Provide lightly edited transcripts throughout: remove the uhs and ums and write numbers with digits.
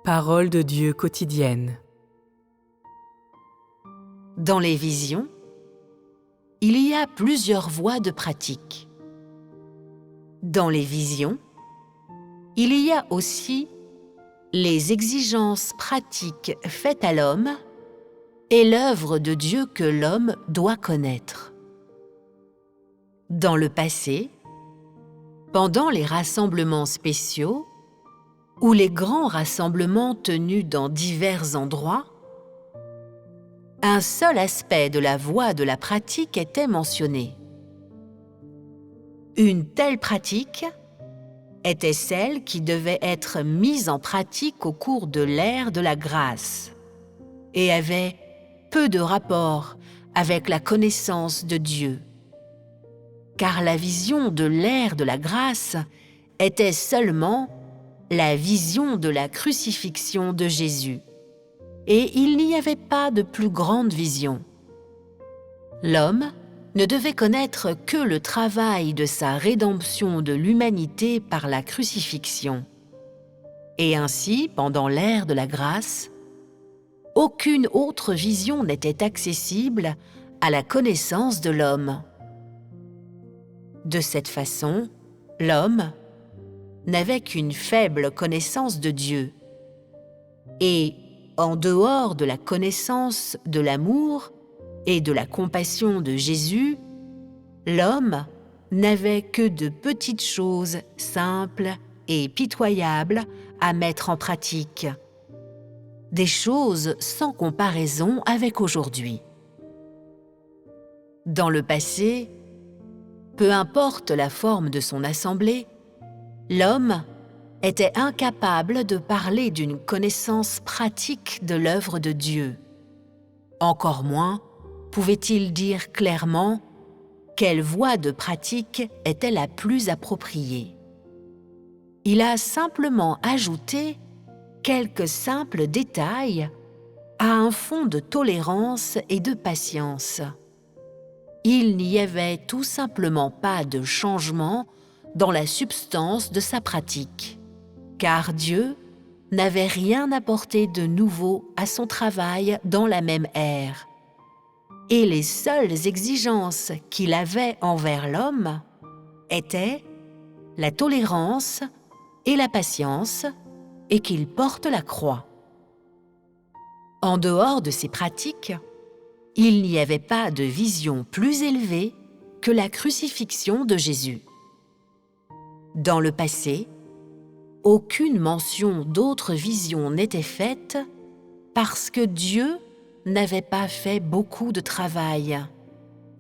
Parole de Dieu quotidienne. Dans les visions, il y a plusieurs voies de pratique. Dans les visions, il y a aussi les exigences pratiques faites à l'homme et l'œuvre de Dieu que l'homme doit connaître. Dans le passé, pendant les rassemblements spéciaux ou les grands rassemblements tenus dans divers endroits, un seul aspect de la voie de la pratique était mentionné. Une telle pratique était celle qui devait être mise en pratique au cours de l'ère de la grâce et avait peu de rapport avec la connaissance de Dieu. Car la vision de l'ère de la grâce était seulement la vision de la crucifixion de Jésus. Et il n'y avait pas de plus grande vision. L'homme ne devait connaître que le travail de sa rédemption de l'humanité par la crucifixion. Et ainsi, pendant l'ère de la grâce, aucune autre vision n'était accessible à la connaissance de l'homme. De cette façon, l'homme n'avait qu'une faible connaissance de Dieu. Et en dehors de la connaissance de l'amour et de la compassion de Jésus, l'homme n'avait que de petites choses simples et pitoyables à mettre en pratique, des choses sans comparaison avec aujourd'hui. Dans le passé, peu importe la forme de son assemblée, l'homme était incapable de parler d'une connaissance pratique de l'œuvre de Dieu. Encore moins pouvait-il dire clairement quelle voie de pratique était la plus appropriée. Il a simplement ajouté quelques simples détails à un fond de tolérance et de patience. Il n'y avait tout simplement pas de changement dans la substance de sa pratique, car Dieu n'avait rien apporté de nouveau à son travail dans la même ère. Et les seules exigences qu'il avait envers l'homme étaient la tolérance et la patience, et qu'il porte la croix. En dehors de ces pratiques, il n'y avait pas de vision plus élevée que la crucifixion de Jésus. Dans le passé, aucune mention d'autre vision n'était faite parce que Dieu n'avait pas fait beaucoup de travail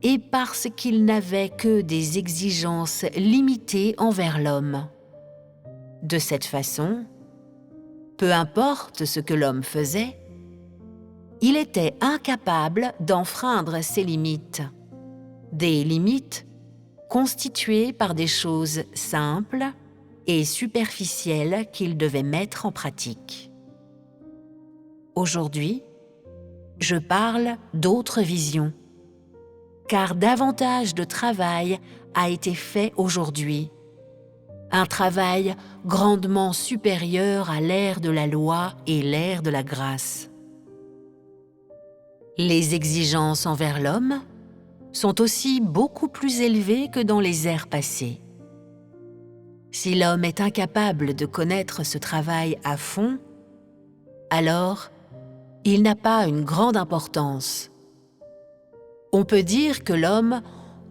et parce qu'il n'avait que des exigences limitées envers l'homme. De cette façon, peu importe ce que l'homme faisait, il était incapable d'enfreindre ses limites, des limites constituées par des choses simples et superficielles qu'il devait mettre en pratique. Aujourd'hui, je parle d'autres visions, car davantage de travail a été fait aujourd'hui, un travail grandement supérieur à l'ère de la loi et l'ère de la grâce. Les exigences envers l'homme sont aussi beaucoup plus élevées que dans les ères passées. Si l'homme est incapable de connaître ce travail à fond, alors il n'a pas une grande importance. On peut dire que l'homme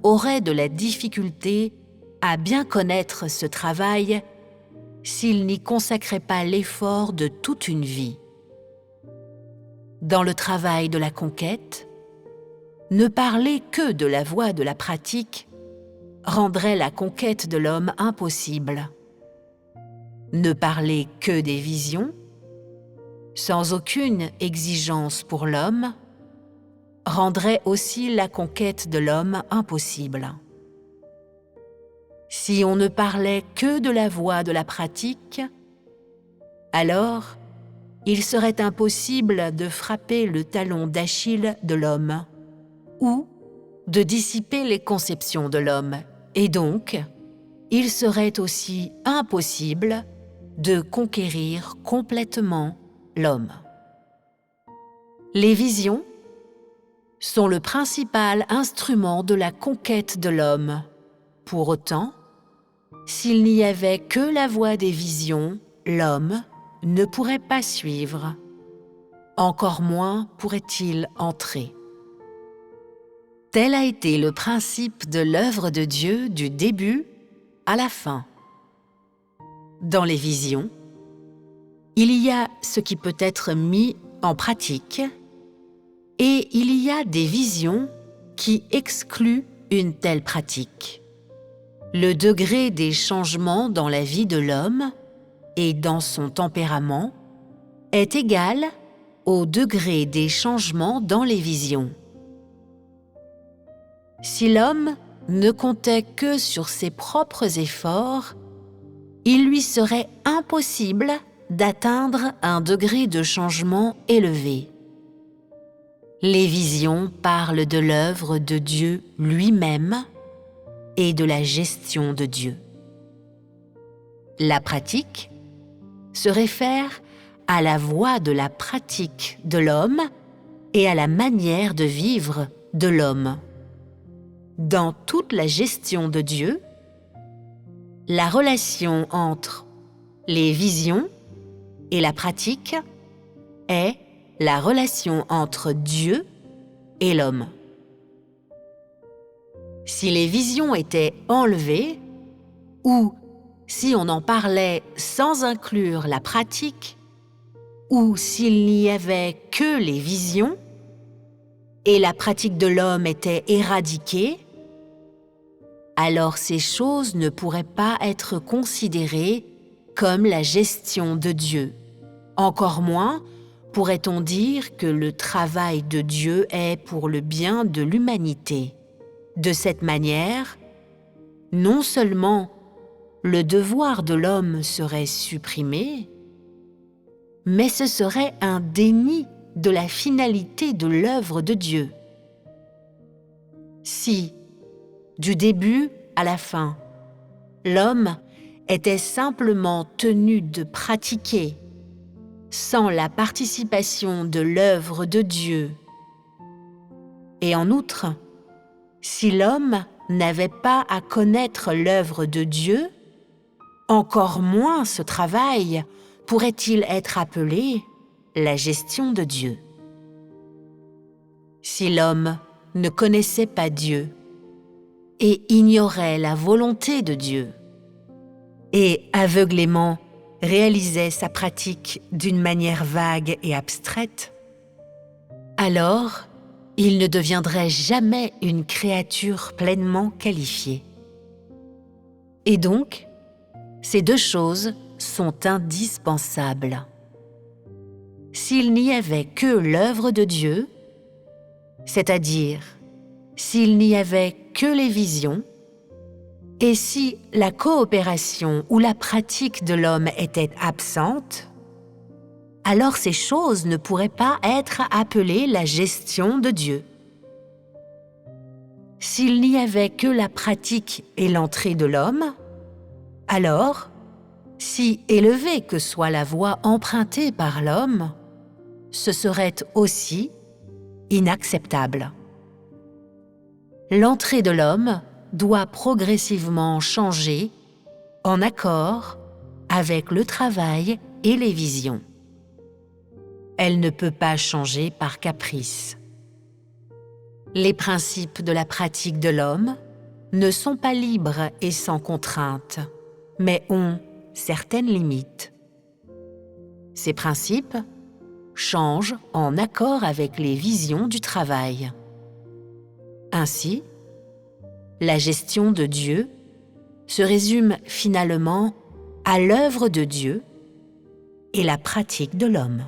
aurait de la difficulté à bien connaître ce travail s'il n'y consacrait pas l'effort de toute une vie. Dans le travail de la conquête, ne parler que de la voie de la pratique rendrait la conquête de l'homme impossible. Ne parler que des visions, sans aucune exigence pour l'homme, rendrait aussi la conquête de l'homme impossible. Si on ne parlait que de la voie de la pratique, alors il serait impossible de frapper le talon d'Achille de l'homme ou de dissiper les conceptions de l'homme, et donc il serait aussi impossible de conquérir complètement l'homme. Les visions sont le principal instrument de la conquête de l'homme. Pour autant, s'il n'y avait que la voie des visions, l'homme ne pourrait pas suivre. Encore moins pourrait-il entrer. Tel a été le principe de l'œuvre de Dieu du début à la fin. Dans les visions, il y a ce qui peut être mis en pratique et il y a des visions qui excluent une telle pratique. Le degré des changements dans la vie de l'homme et dans son tempérament est égal au degré des changements dans les visions. Si l'homme ne comptait que sur ses propres efforts, il lui serait impossible d'atteindre un degré de changement élevé. Les visions parlent de l'œuvre de Dieu lui-même et de la gestion de Dieu. La pratique se réfère à la voie de la pratique de l'homme et à la manière de vivre de l'homme. Dans toute la gestion de Dieu, la relation entre les visions et la pratique est la relation entre Dieu et l'homme. Si les visions étaient enlevées, ou si on en parlait sans inclure la pratique, ou s'il n'y avait que les visions, et la pratique de l'homme était éradiquée, alors ces choses ne pourraient pas être considérées comme la gestion de Dieu. Encore moins pourrait-on dire que le travail de Dieu est pour le bien de l'humanité. De cette manière, non seulement le devoir de l'homme serait supprimé, mais ce serait un déni de la finalité de l'œuvre de Dieu. Si, du début à la fin, l'homme était simplement tenu de pratiquer, sans la participation de l'œuvre de Dieu, et en outre, si l'homme n'avait pas à connaître l'œuvre de Dieu, encore moins ce travail pourrait-il être appelé la gestion de Dieu. Si l'homme ne connaissait pas Dieu et ignorait la volonté de Dieu et aveuglément réalisait sa pratique d'une manière vague et abstraite, alors il ne deviendrait jamais une créature pleinement qualifiée. Et donc, ces deux choses sont indispensables. S'il n'y avait que l'œuvre de Dieu, c'est-à-dire s'il n'y avait que les visions, et si la coopération ou la pratique de l'homme était absente, alors ces choses ne pourraient pas être appelées la gestion de Dieu. S'il n'y avait que la pratique et l'entrée de l'homme, alors, si élevée que soit la voie empruntée par l'homme, ce serait aussi inacceptable. L'entrée de l'homme doit progressivement changer en accord avec le travail et les visions. Elle ne peut pas changer par caprice. Les principes de la pratique de l'homme ne sont pas libres et sans contrainte, mais ont certaines limites. Ces principes changent en accord avec les visions du travail. Ainsi, la gestion de Dieu se résume finalement à l'œuvre de Dieu et la pratique de l'homme.